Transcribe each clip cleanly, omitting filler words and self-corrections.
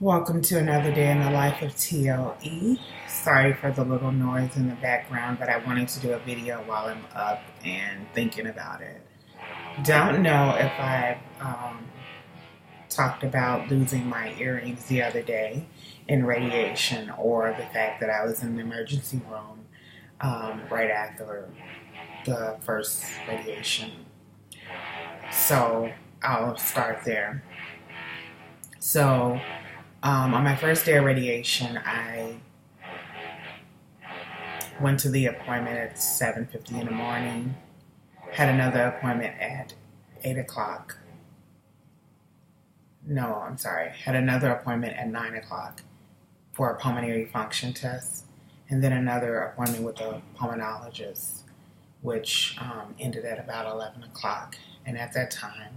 Welcome to another day in the life of TLE. Sorry for the little noise in the background, but I wanted to do a video while I'm up and thinking about it. Don't know if I talked about losing my earrings the other day in radiation or the fact that I was in the emergency room right after the first radiation. So I'll start there. So on my first day of radiation, I went to the appointment at 7:50 in the morning, had another appointment at 8 o'clock. No, I'm sorry, had another appointment at 9 o'clock for a pulmonary function test, and then another appointment with a pulmonologist, which ended at about 11 o'clock. And at that time,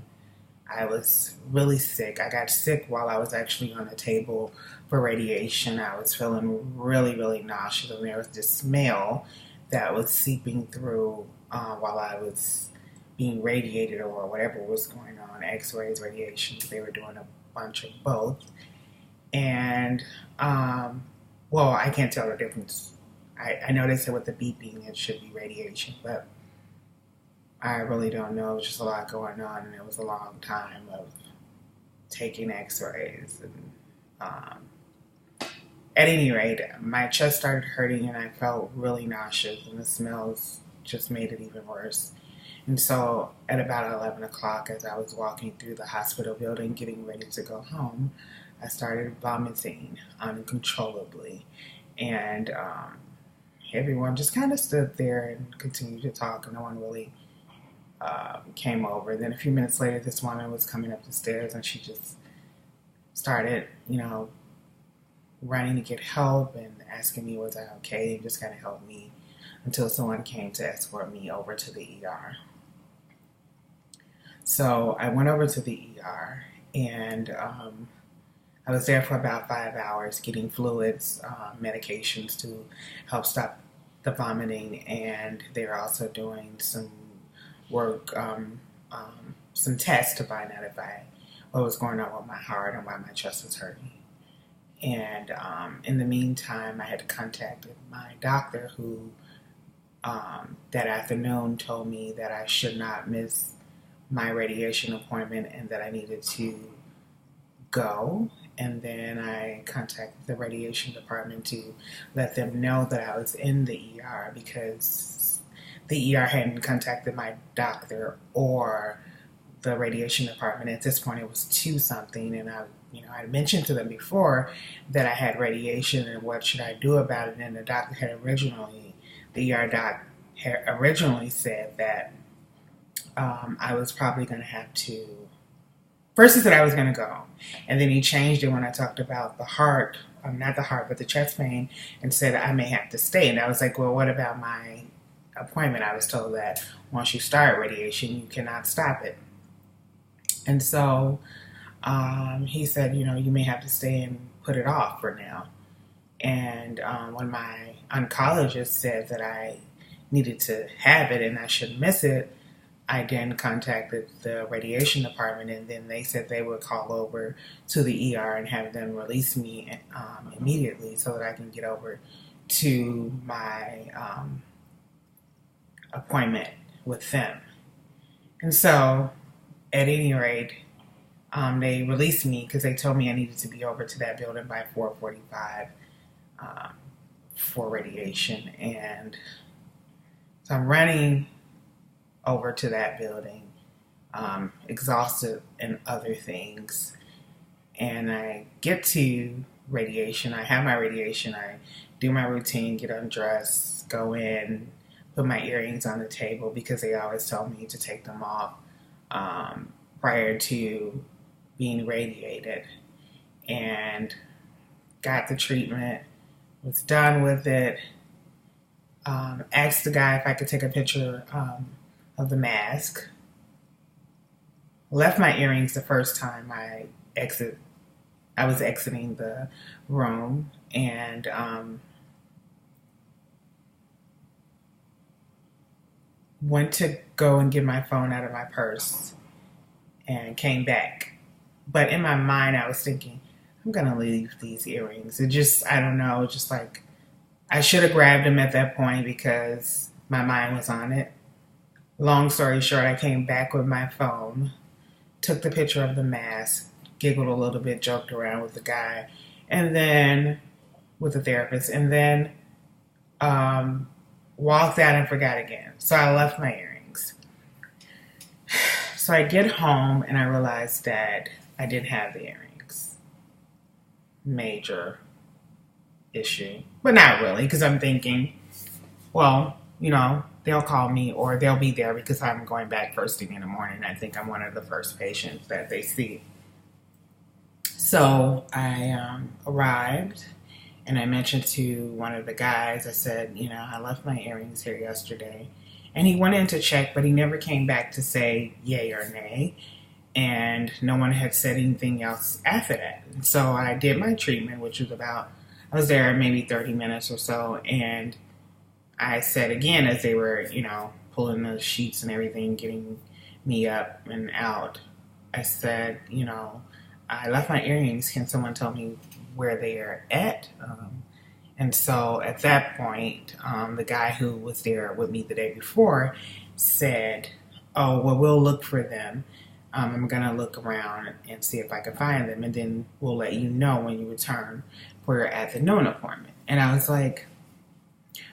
I was really sick. I got sick while I was actually on the table for radiation. I was feeling really, really nauseous, and there was this smell that was seeping through while I was being radiated or whatever was going on, x-rays, radiation. They were doing a bunch of both. And, well, I can't tell the difference. I know they said with the beeping it should be radiation, but I really don't know. It was just a lot going on, and it was a long time of taking x-rays. And at any rate, my chest started hurting, and I felt really nauseous, and the smells just made it even worse. And so at about 11 o'clock, as I was walking through the hospital building getting ready to go home, I started vomiting uncontrollably. And everyone just kind of stood there and continued to talk, and no one really came over. Then a few minutes later, this woman was coming up the stairs, and she just started, running to get help and asking me was I okay, and just kind of helped me until someone came to escort me over to the ER. So I went over to the ER, and I was there for about 5 hours getting fluids, medications to help stop the vomiting, and they were also doing some work, some tests to find out what was going on with my heart and why my chest was hurting. And in the meantime, I had contacted my doctor who that afternoon told me that I should not miss my radiation appointment and that I needed to go. And then I contacted the radiation department to let them know that I was in the ER because the ER hadn't contacted my doctor or the radiation department. At this point, it was 2-something, and I mentioned to them before that I had radiation and what should I do about it. And the doctor had the ER doc had originally said that I was probably going to have to. First, he said I was going to go, and then he changed it when I talked about the heart, not the heart, but the chest pain, and said I may have to stay. And I was like, well, what about my appointment? I was told that once you start radiation, you cannot stop it. And so he said, you may have to stay and put it off for now. And when my oncologist said that I needed to have it and I shouldn't miss it, I then contacted the radiation department, and then they said they would call over to the ER and have them release me immediately so that I can get over to my appointment with them. And so, at any rate, they released me because they told me I needed to be over to that building by 4:45 for radiation. And so I'm running over to that building, exhausted and other things. And I get to radiation. I have my radiation. I do my routine, get undressed, go in, put my earrings on the table because they always tell me to take them off prior to being radiated. And got the treatment, was done with it, asked the guy if I could take a picture of the mask, left my earrings the first time I was exiting the room, and went to go and get my phone out of my purse and came back. But in my mind, I was thinking, I'm gonna leave these earrings. It just, I don't know, just like I should have grabbed them at that point because my mind was on it. Long story short, I came back with my phone, took the picture of the mask, giggled a little bit, joked around with the guy, and then with the therapist, and then walked out and forgot again. So I left my earrings. So I get home and I realized that I didn't have the earrings. Major issue. But not really, because I'm thinking, well, they'll call me or they'll be there because I'm going back first thing in the morning. I think I'm one of the first patients that they see. So I arrived and I mentioned to one of the guys, I said, I left my earrings here yesterday. And he went in to check, but he never came back to say yay or nay. And no one had said anything else after that. So I did my treatment, which was I was there maybe 30 minutes or so. And I said again, as they were, pulling the sheets and everything, getting me up and out, I said, I left my earrings. Can someone tell me where they are at? And so at that point, the guy who was there with me the day before said, oh, well, we'll look for them. I'm going to look around and see if I can find them. And then we'll let you know when you return for your afternoon appointment. And I was like,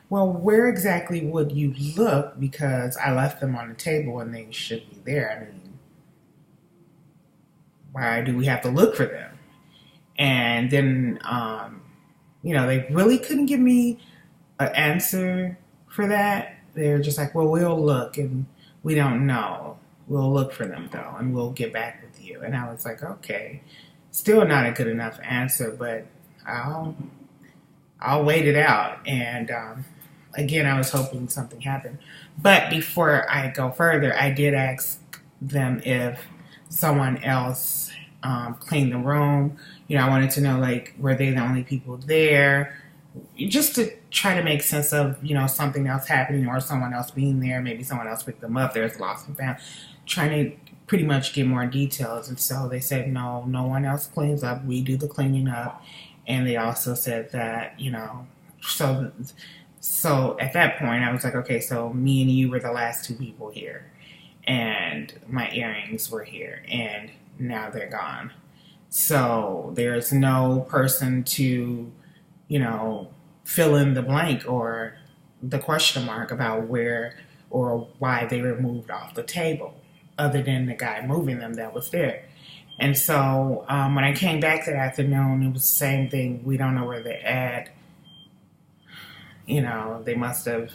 well, where exactly would you look? Because I left them on the table and they should be there. I mean, why do we have to look for them? And then, they really couldn't give me an answer for that. They're just like, well, we'll look and we don't know. We'll look for them though and we'll get back with you. And I was like, okay, still not a good enough answer, but I'll wait it out. And again, I was hoping something happened. But before I go further, I did ask them if someone else cleaned the room. I wanted to know, were they the only people there? Just to try to make sense of, something else happening or someone else being there. Maybe someone else picked them up. There's lost and found. Trying to pretty much get more details. And so they said, no one else cleans up. We do the cleaning up. And they also said that, so at that point I was like, okay, so me and you were the last two people here. And my earrings were here. And now they're gone. So there's no person to, fill in the blank or the question mark about where or why they were moved off the table, other than the guy moving them that was there. And so when I came back that afternoon, it was the same thing. We don't know where they're at. They must have.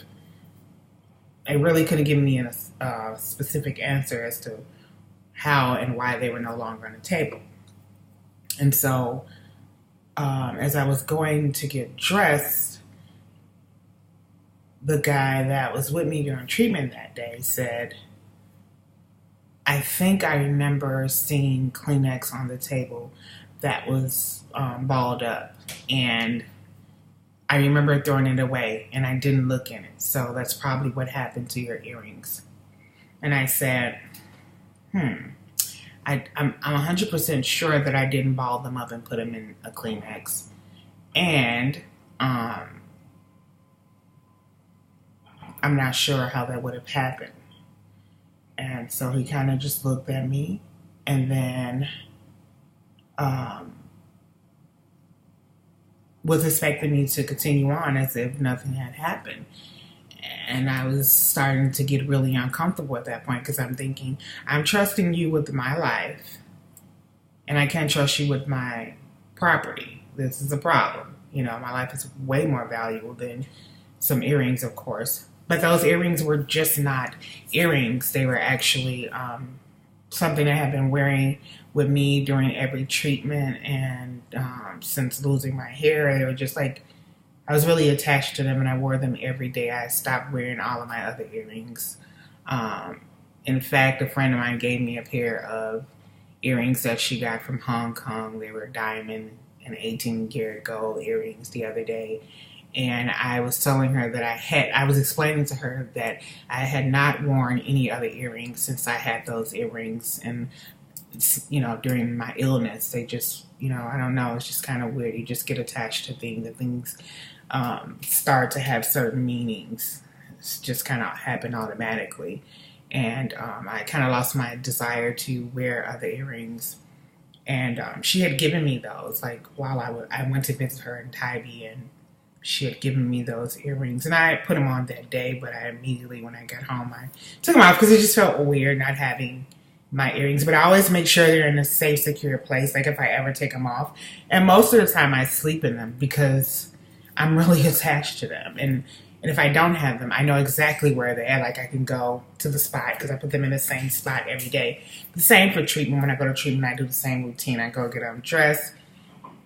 They really couldn't give me a specific answer as to how and why they were no longer on the table. And so, as I was going to get dressed, the guy that was with me during treatment that day said, I think I remember seeing Kleenex on the table that was balled up. And I remember throwing it away and I didn't look in it. So that's probably what happened to your earrings. And I said, I'm 100% sure that I didn't ball them up and put them in a Kleenex. And I'm not sure how that would have happened. And so he kind of just looked at me and then was expecting me to continue on as if nothing had happened. And I was starting to get really uncomfortable at that point because I'm thinking, I'm trusting you with my life and I can't trust you with my property. This is a problem. My life is way more valuable than some earrings, of course. But those earrings were just not earrings. They were actually something I had been wearing with me during every treatment. And since losing my hair, they were just I was really attached to them and I wore them every day. I stopped wearing all of my other earrings. In fact, a friend of mine gave me a pair of earrings that she got from Hong Kong. They were diamond and 18-karat gold earrings the other day. And I was telling her that I was explaining to her that I had not worn any other earrings since I had those earrings. And during my illness. They just, I don't know, it's just kind of weird. You just get attached to things, and things start to have certain meanings. It's just kind of happen automatically. And I kind of lost my desire to wear other earrings. And she had given me those, like, while I went to visit her in Tybee, and she had given me those earrings. And I put them on that day, but I immediately, when I got home, I took them off because it just felt weird not having my earrings. But I always make sure they're in a safe, secure place, like if I ever take them off. And most of the time I sleep in them because I'm really attached to them. And if I don't have them, I know exactly where they're at. Like, I can go to the spot because I put them in the same spot every day. The same for treatment. When I go to treatment, I do the same routine. I go get undressed,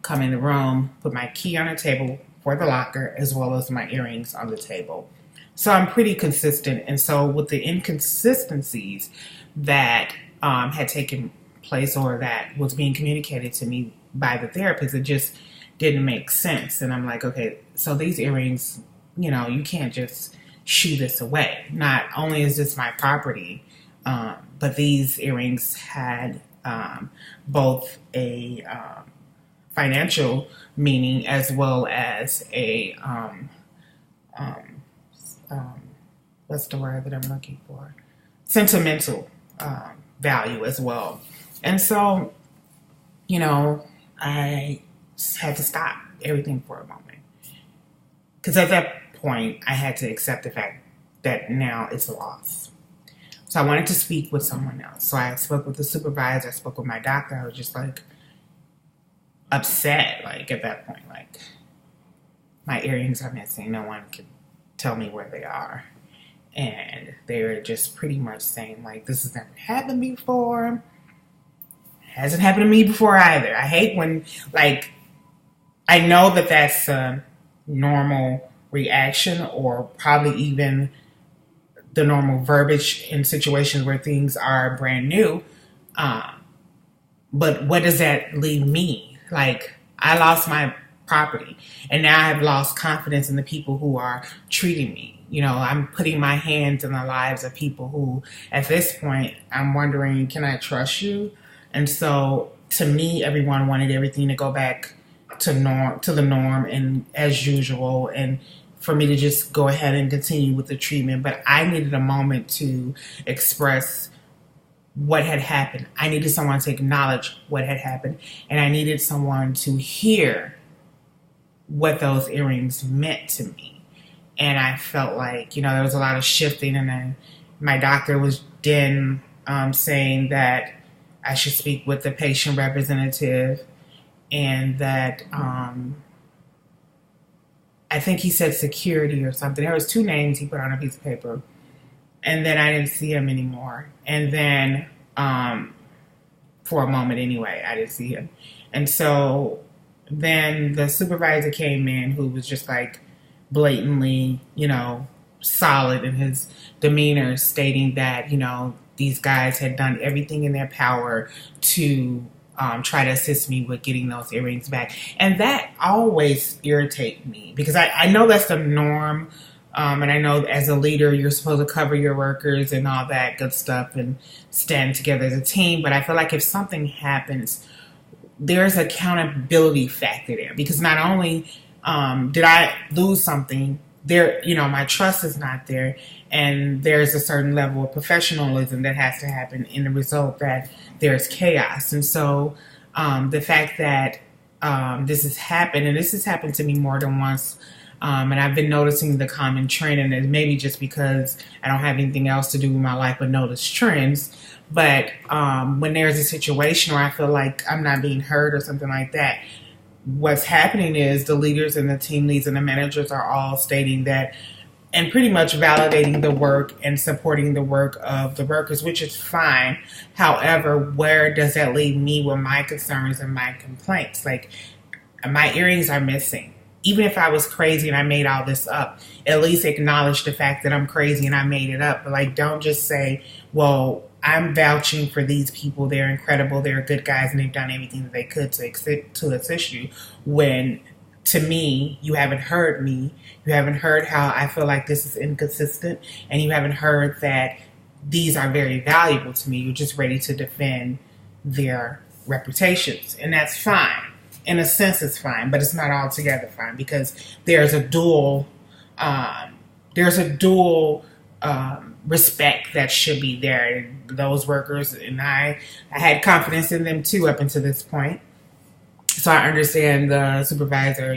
come in the room, put my key on the table for the locker, as well as my earrings on the table. So I'm pretty consistent. And so with the inconsistencies that had taken place, or that was being communicated to me by the therapist, it just didn't make sense. And I'm like, okay, so these earrings, you can't just shoo this away. Not only is this my property, but these earrings had both a financial meaning as well as a what's the word that I'm looking for? Sentimental value as well. And so, I had to stop everything for a moment. Because at that point, I had to accept the fact that now it's a loss. So I wanted to speak with someone else. So I spoke with the supervisor. I spoke with my doctor. I was just like upset. Like, at that point, like, my earrings are missing. No one can tell me where they are. And they were just pretty much saying, like, this has never happened before. Hasn't happened to me before either. I hate when, like, I know that that's a normal reaction, or probably even the normal verbiage in situations where things are brand new. But what does that leave me? Like, I lost my property, and now I've lost confidence in the people who are treating me. I'm putting my hands in the lives of people who, at this point, I'm wondering, can I trust you? And so, to me, everyone wanted everything to go back to the norm and as usual, and for me to just go ahead and continue with the treatment. But I needed a moment to express what had happened. I needed someone to acknowledge what had happened, and I needed someone to hear what those earrings meant to me. And I felt like, there was a lot of shifting, and then my doctor was then saying that I should speak with the patient representative, and that I think he said security or something. There was 2 names he put on a piece of paper, and then I didn't see him anymore. And then for a moment anyway, I didn't see him. And so then the supervisor came in, who was just like blatantly, solid in his demeanor, stating that, these guys had done everything in their power to try to assist me with getting those earrings back. And that always irritates me, because I know that's the norm. And I know as a leader, you're supposed to cover your workers and all that good stuff and stand together as a team. But I feel like if something happens, there's an accountability factor there, because not only did I lose something there, my trust is not there, and there's a certain level of professionalism that has to happen in the result that there's chaos. And so the fact that this has happened, and this has happened to me more than once, and I've been noticing the common trend, and it's maybe just because I don't have anything else to do with my life but notice trends. But when there's a situation where I feel like I'm not being heard or something like that, what's happening is the leaders and the team leads and the managers are all stating that, and pretty much validating the work and supporting the work of the workers, which is fine. However, where does that leave me with my concerns and my complaints? Like, my earrings are missing. Even if I was crazy and I made all this up, at least acknowledge the fact that I'm crazy and I made it up. But, like, don't just say, well, I'm vouching for these people. They're incredible. They're good guys, and they've done everything that they could to assist you. When, to me, you haven't heard me. You haven't heard how I feel like this is inconsistent, and you haven't heard that these are very valuable to me. You're just ready to defend their reputations. And that's fine. In a sense, it's fine, but it's not altogether fine because there's a dual, um, there's a dual respect that should be there. And those workers and I had confidence in them too up until this point. So I understand the supervisor,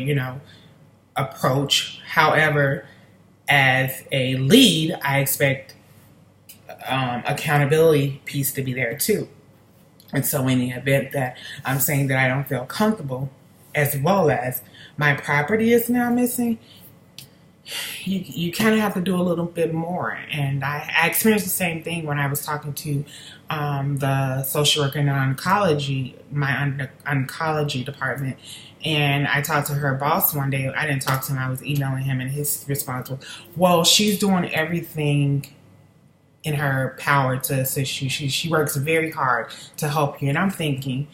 approach. However, as a lead, I expect accountability piece to be there too. And so in the event that I'm saying that I don't feel comfortable, as well as my property is now missing, you kind of have to do a little bit more. And I experienced the same thing when I was talking to the social worker in oncology, my oncology department. And I talked to her boss one day. I didn't talk to him. I was emailing him, and his response was, well, she's doing everything in her power to assist you. She works very hard to help you. And I'm thinking,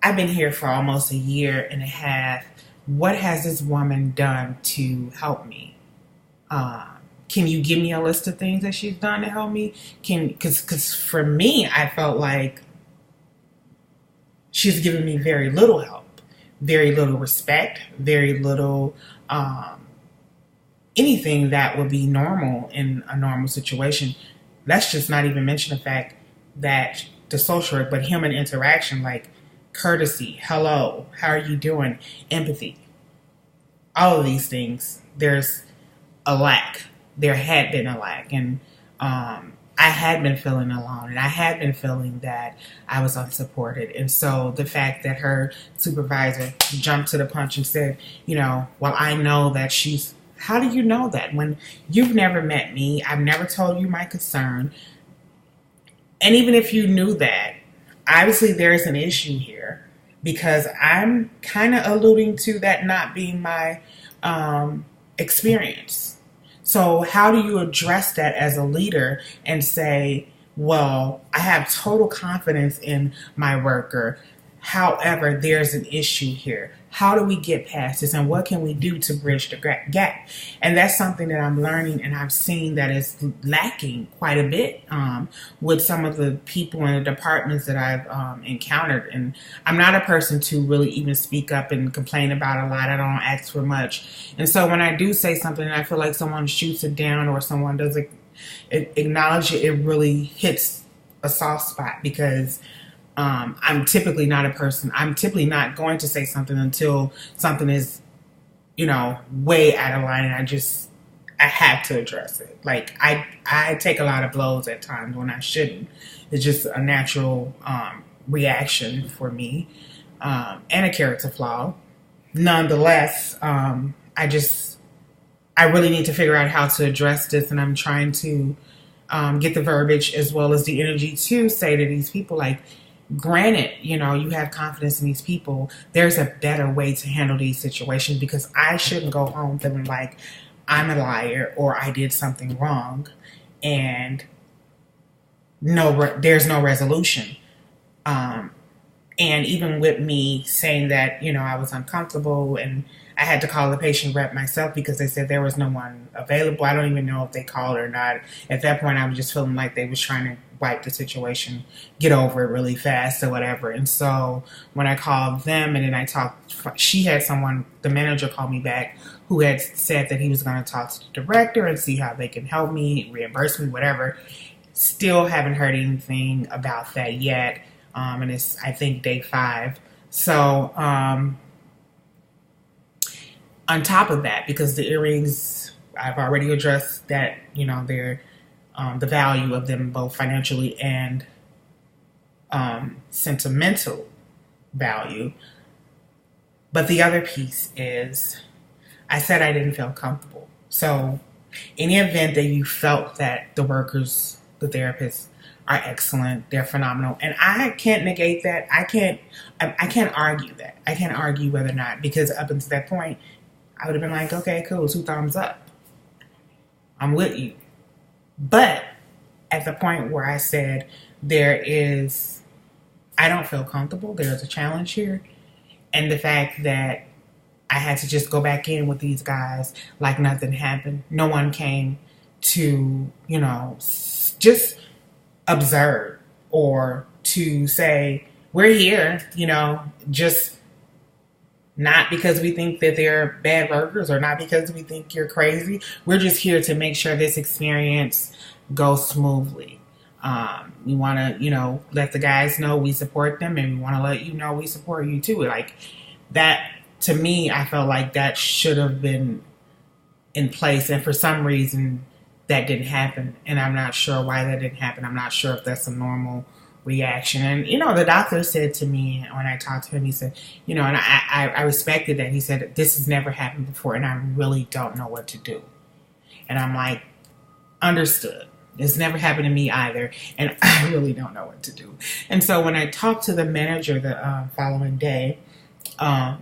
I've been here for almost a year and a half. What has this woman done to help me? Can you give me a list of things that she's done to help me? Because for me, I felt like she's given me very little help, very little respect, very little anything that would be normal in a normal situation. Let's just not even mention the fact that the social work, but human interaction, like courtesy, hello, how are you doing, empathy, all of these things, there's a lack. There had been a lack. And I had been feeling alone, and I had been feeling that I was unsupported. And so the fact that her supervisor jumped to the punch and said, well, I know that she's, how do you know that when you've never met me? I've never told you my concern. And even if you knew that, obviously there's an issue here, because I'm kind of alluding to that not being my experience. So how do you address that as a leader and say, well, I have total confidence in my worker. However, there's an issue here. How do we get past this, and what can we do to bridge the gap? And that's something that I'm learning, and I've seen that is lacking quite a bit with some of the people in the departments that I've encountered. And I'm not a person to really even speak up and complain about a lot. I don't ask for much. And so when I do say something and I feel like someone shoots it down or someone doesn't acknowledge it, it really hits a soft spot, because I'm typically not a person. I'm typically not going to say something until something is, way out of line, and I have to address it. Like I take a lot of blows at times when I shouldn't. It's just a natural reaction for me, and a character flaw. Nonetheless, I really need to figure out how to address this, and I'm trying to get the verbiage as well as the energy to say to these people, like, granted, you have confidence in these people. There's a better way to handle these situations, because I shouldn't go home feeling like I'm a liar or I did something wrong and there's no resolution. And even with me saying that, I was uncomfortable and I had to call the patient rep myself because they said there was no one available. I don't even know if they called or not. At that point, I was just feeling like they was trying to wipe the situation, get over it really fast or whatever. And so when I called them and then I talked, she had someone, the manager called me back, who had said that he was going to talk to the director and see how they can help me, reimburse me, whatever. Still haven't heard anything about that yet. And it's, I think, day 5. So, on top of that, because the earrings, I've already addressed that, they're the value of them both financially and sentimental value. But the other piece is, I said I didn't feel comfortable. So in the event that you felt that the workers, the therapists are excellent, they're phenomenal, and I can't negate that. I can't argue that. I can't argue whether or not, because up until that point, I would have been like, okay, cool, 2 thumbs up. I'm with you. But at the point where I said I don't feel comfortable, there's a challenge here, and the fact that I had to just go back in with these guys like nothing happened. No one came to, just observe or to say, we're here, just not because we think that they're bad workers or not because we think you're crazy. We're just here to make sure this experience goes smoothly. We want to, let the guys know we support them, and we want to let you know we support you too. Like that, to me, I felt like that should have been in place, and for some reason that didn't happen, and I'm not sure why that didn't happen. I'm not sure if that's a normal reaction. And the doctor said to me when I talked to him, he said, and I respected that. He said, this has never happened before, and I really don't know what to do. And I'm like, understood. It's never happened to me either, and I really don't know what to do. And so when I talked to the manager the following day, I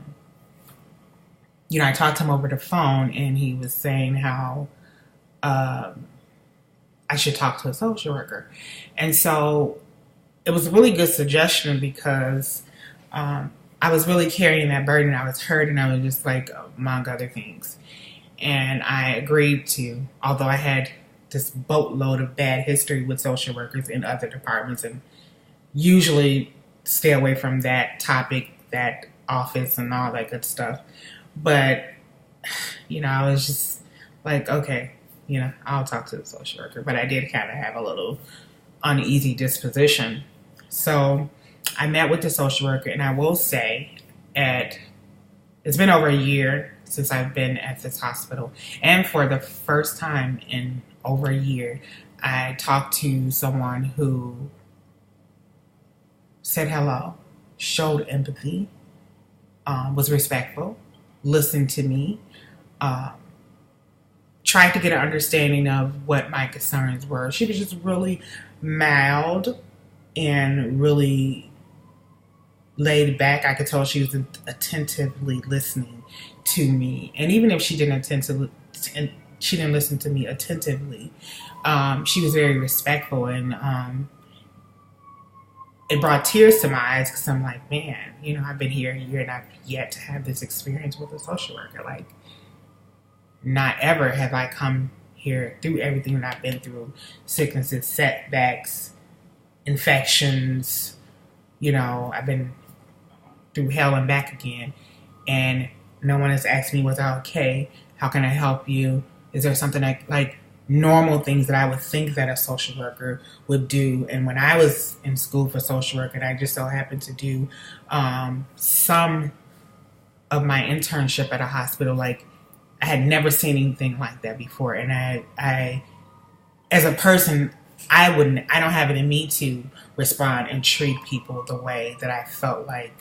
talked to him over the phone, and he was saying how I should talk to a social worker. And so it was a really good suggestion because I was really carrying that burden. I was hurt, and I was just like, among other things. And I agreed to, although I had this boatload of bad history with social workers in other departments, and usually stay away from that topic, that office, and all that good stuff. But, I was just like, okay, I'll talk to the social worker. But I did kind of have a little uneasy disposition. So I met with the social worker, and I will say it's been over a year since I've been at this hospital. And for the first time in over a year, I talked to someone who said hello, showed empathy, was respectful, listened to me, tried to get an understanding of what my concerns were. She was just really mild and really laid back. I could tell she was attentively listening to me. And even if she didn't listen to me attentively, she was very respectful, and it brought tears to my eyes because I'm like, man, I've been here a year and I've yet to have this experience with a social worker. Like, not ever have I come here through everything that I've been through, sicknesses, setbacks, infections. I've been through hell and back again, and no one has asked me, was I okay? How can I help you? Is there something like normal things that I would think that a social worker would do? And when I was in school for social work, and I just so happened to do some of my internship at a hospital, like I had never seen anything like that before. And I as a person, I don't have it in me to respond and treat people the way that I felt like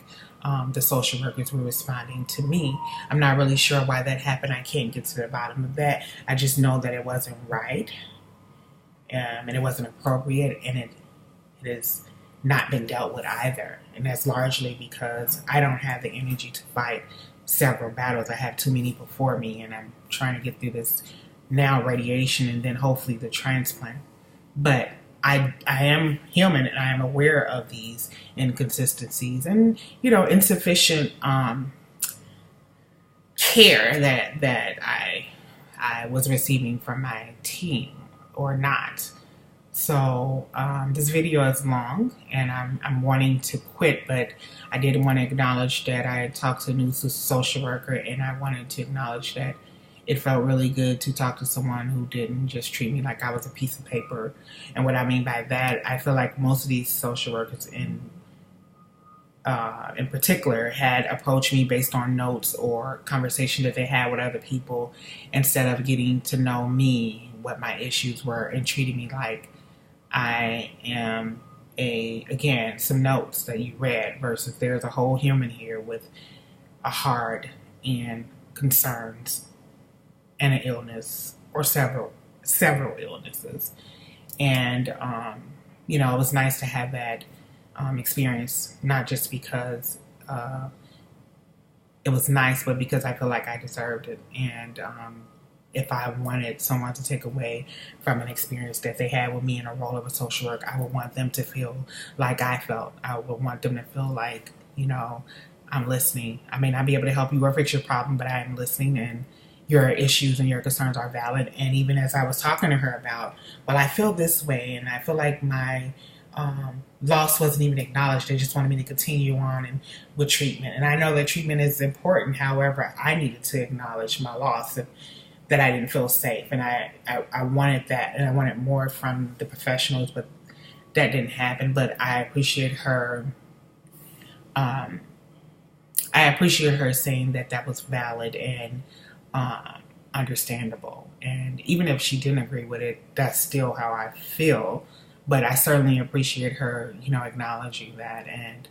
the social workers were responding to me. I'm not really sure why that happened. I can't get to the bottom of that. I just know that it wasn't right, and it wasn't appropriate, and it has not been dealt with either. And that's largely because I don't have the energy to fight several battles. I have too many before me, and I'm trying to get through this now radiation and then hopefully the transplant. But I am human, and I am aware of these inconsistencies and, insufficient care that I was receiving from my team or not. So this video is long, and I'm wanting to quit, but I did want to acknowledge that I talked to a new social worker, and I wanted to acknowledge that it felt really good to talk to someone who didn't just treat me like I was a piece of paper. And what I mean by that, I feel like most of these social workers in particular had approached me based on notes or conversation that they had with other people, instead of getting to know me, what my issues were, and treating me like I am some notes that you read, versus there's a whole human here with a heart and concerns and an illness, or several illnesses. And it was nice to have that experience, not just because it was nice, but because I feel like I deserved it. And if I wanted someone to take away from an experience that they had with me in a role of a social worker, I would want them to feel like I felt. I would want them to feel like, I'm listening. I may not be able to help you or fix your problem, but I am listening, and your issues and your concerns are valid. And even as I was talking to her about, well, I feel this way, and I feel like my loss wasn't even acknowledged. They just wanted me to continue on and with treatment. And I know that treatment is important. However, I needed to acknowledge my loss and that I didn't feel safe. And I wanted that, and I wanted more from the professionals, but that didn't happen. But I appreciate her. I appreciate her saying that that was valid and understandable. And even if she didn't agree with it, that's still how I feel. But I certainly appreciate her, acknowledging that and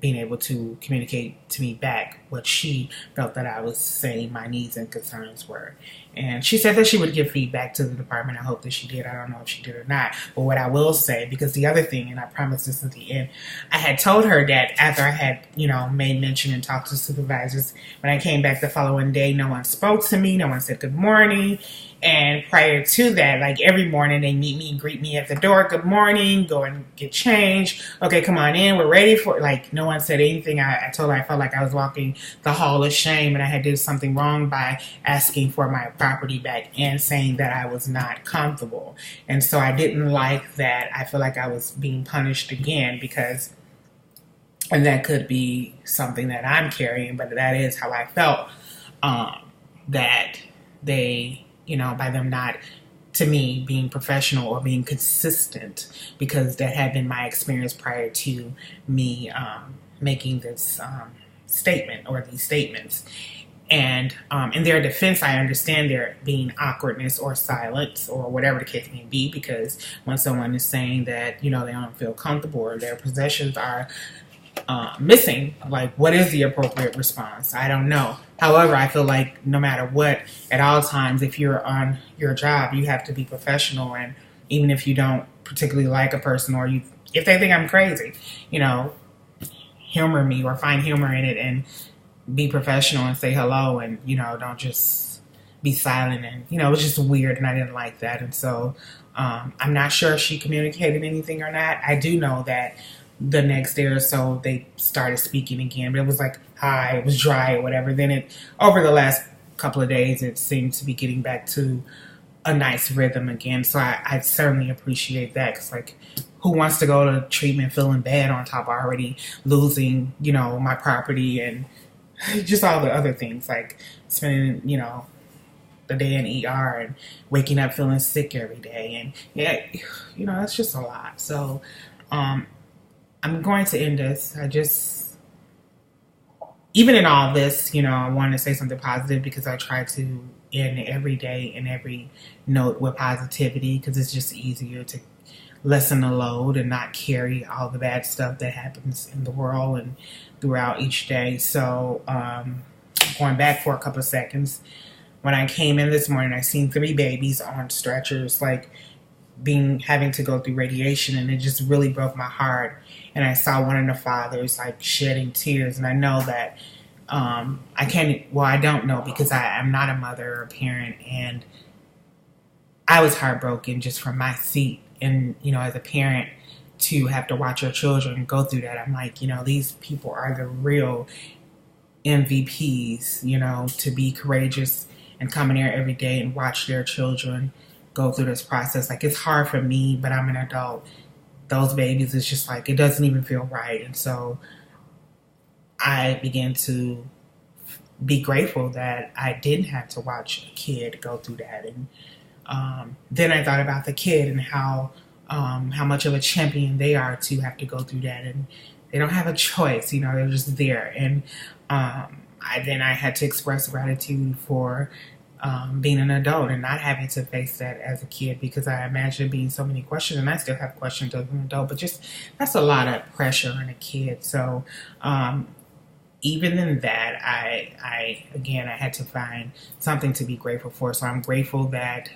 being able to communicate to me back what she felt that I was saying my needs and concerns were. And she said that she would give feedback to the department. I hope that she did. I don't know if she did or not. But what I will say, because the other thing, and I promised this at the end, I had told her that after I had, made mention and talked to supervisors, when I came back the following day, no one spoke to me. No one said good morning. And prior to that, like every morning, they meet me and greet me at the door. Good morning. Go and get changed. Okay, come on in. We're ready for it. Like, no one said anything. I told her I felt like I was walking the hall of shame and I had did something wrong by asking for my property back and saying that I was not comfortable. And so I didn't like that. I feel like I was being punished again because, and that could be something that I'm carrying, but that is how I felt, that they, by them not, to me, being professional or being consistent, because that had been my experience prior to me making this statement or these statements. And in their defense, I understand there being awkwardness or silence or whatever the case may be, because when someone is saying that, they don't feel comfortable or their possessions are missing, like, what is the appropriate response? I don't know. However, I feel like no matter what, at all times, if you're on your job, you have to be professional. And even if you don't particularly like a person, or if they think I'm crazy, humor me or find humor in it and be professional and say hello, and, don't just be silent. And, it was just weird and I didn't like that. And so I'm not sure if she communicated anything or not. I do know that the next day or so, they started speaking again, but it was like, hi, it was dry or whatever. Then over the last couple of days, it seemed to be getting back to a nice rhythm again. So I certainly appreciate that. Cause like, who wants to go to treatment feeling bad on top of already losing, my property and just all the other things, like spending, the day in ER and waking up feeling sick every day. And yeah, that's just a lot. So, I'm going to end this. Even in all this, I want to say something positive, because I try to end every day and every note with positivity, because it's just easier to lessen the load and not carry all the bad stuff that happens in the world and throughout each day. So going back for a couple of seconds, when I came in this morning, I seen 3 babies on stretchers, like having to go through radiation, and it just really broke my heart. And I saw one of the fathers like shedding tears, and I know that I don't know, because I'm not a mother or a parent, and I was heartbroken just from my seat. And as a parent, to have to watch your children go through that, I'm like, these people are the real MVPs, to be courageous and come in there every day and watch their children go through this process. Like, it's hard for me, but I'm an adult. Those babies, it's just like, it doesn't even feel right. And so I began to be grateful that I didn't have to watch a kid go through that. And then I thought about the kid and how much of a champion they are to have to go through that. And they don't have a choice, they're just there. And I had to express gratitude for being an adult and not having to face that as a kid, because I imagine being so many questions, and I still have questions as an adult, but just that's a lot of pressure on a kid. So even in that, I had to find something to be grateful for. So I'm grateful that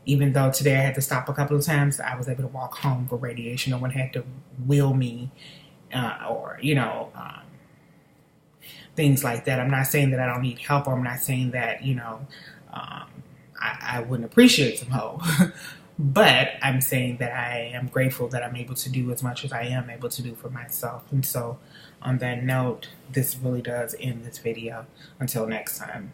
even though today I had to stop a couple of times, I was able to walk home for radiation. No one had to wheel me or things like that. I'm not saying that I don't need help, or I'm not saying that, I wouldn't appreciate some help. But I'm saying that I am grateful that I'm able to do as much as I am able to do for myself. And so on that note, this really does end this video. Until next time.